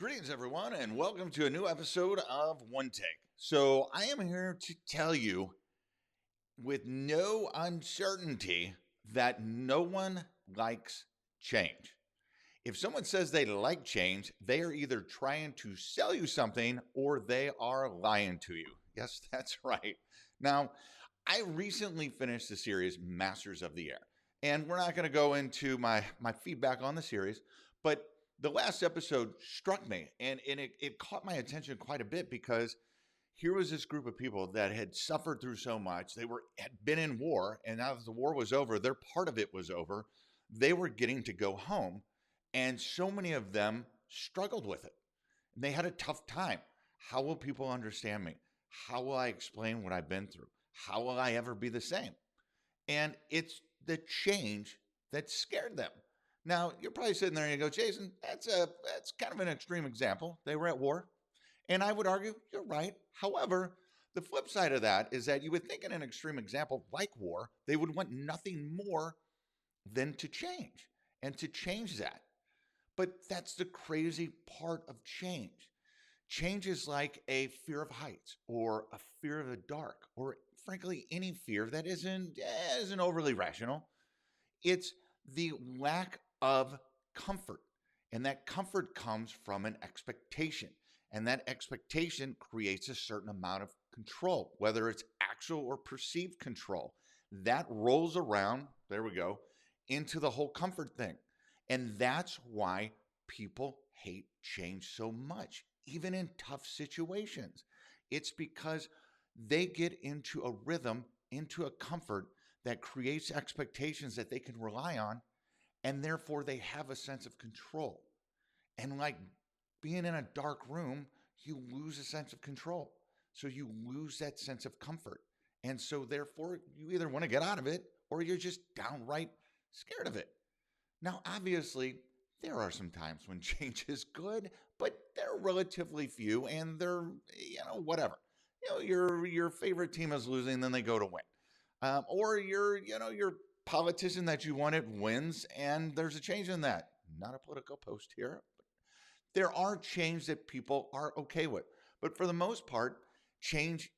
Greetings, everyone, and welcome to a new episode of One Take. So, I am here to tell you with no uncertainty that no one likes change. If someone says they like change, they are either trying to sell you something or they are lying to you. Yes, that's right. Now, I recently finished the series Masters of the Air, and we're not going to go into my feedback on the series, but the last episode struck me and it caught my attention quite a bit because here was this group of people that had suffered through so much. They had been in war, and now that the war was over, their part of it was over. They were getting to go home, and so many of them struggled with it. And they had a tough time. How will people understand me? How will I explain what I've been through? How will I ever be the same? And it's the change that scared them. Now, you're probably sitting there and you go, Jason, that's kind of an extreme example. They were at war. And I would argue you're right. However, the flip side of that is that you would think in an extreme example like war, they would want nothing more than to change and to change that. But that's the crazy part of change. Change is like a fear of heights or a fear of the dark or frankly any fear that isn't overly rational. It's the lack of comfort. And that comfort comes from an expectation. And that expectation creates a certain amount of control, whether it's actual or perceived control. That rolls around, there we go, into the whole comfort thing. And that's why people hate change so much, even in tough situations. It's because they get into a rhythm, into a comfort that creates expectations that they can rely on, and therefore they have a sense of control. And like being in a dark room, you lose a sense of control. So you lose that sense of comfort. And so therefore you either want to get out of it or you're just downright scared of it. Now, obviously, there are some times when change is good, but they're relatively few and they're, whatever. Your favorite team is losing, then they go to win. Or your politician that you wanted wins and there's a change in that. Not a political post here. There are change that people are okay with. But for the most part, change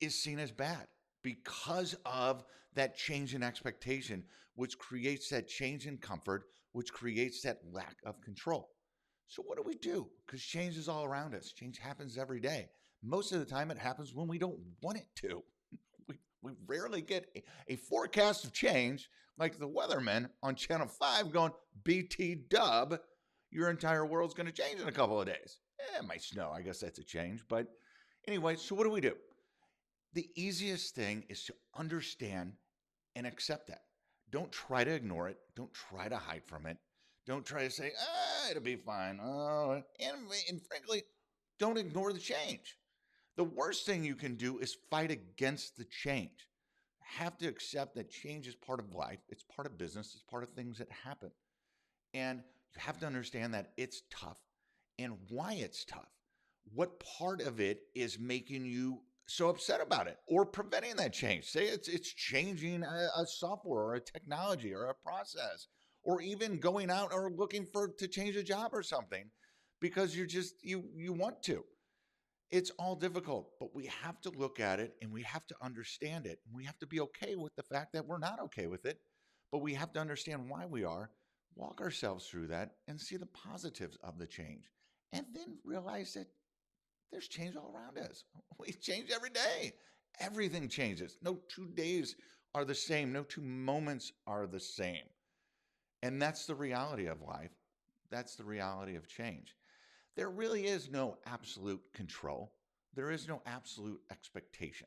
is seen as bad because of that change in expectation, which creates that change in comfort, which creates that lack of control. So what do? Because change is all around us. Change happens every day. Most of the time it happens when we don't want it to. We rarely get a forecast of change like the weatherman on Channel 5 going, BT dub, your entire world's going to change in a couple of days. It might snow. I guess that's a change. But anyway, so what do? The easiest thing is to understand and accept that. Don't try to ignore it. Don't try to hide from it. Don't try to say, it'll be fine. Oh, and frankly, don't ignore the change. The worst thing you can do is fight against the change. Have to accept that change is part of life. It's part of business. It's part of things that happen. And you have to understand that it's tough and why it's tough. What part of it is making you so upset about it or preventing that change? Say it's changing a software or a technology or a process or even going out or looking to change a job or something because you want to. It's all difficult, but we have to look at it and we have to understand it. We have to be okay with the fact that we're not okay with it, but we have to understand why we are, walk ourselves through that, and see the positives of the change. And then realize that there's change all around us. We change every day. Everything changes. No 2 days are the same. No 2 moments are the same. And that's the reality of life. That's the reality of change. There really is no absolute control. There is no absolute expectation.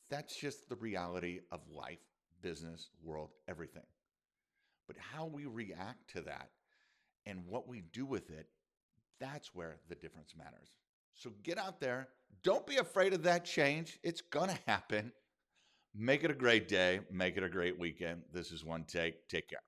That's just the reality of life, business, world, everything. But how we react to that and what we do with it, that's where the difference matters. So get out there. Don't be afraid of that change. It's going to happen. Make it a great day. Make it a great weekend. This is One Take. Take care.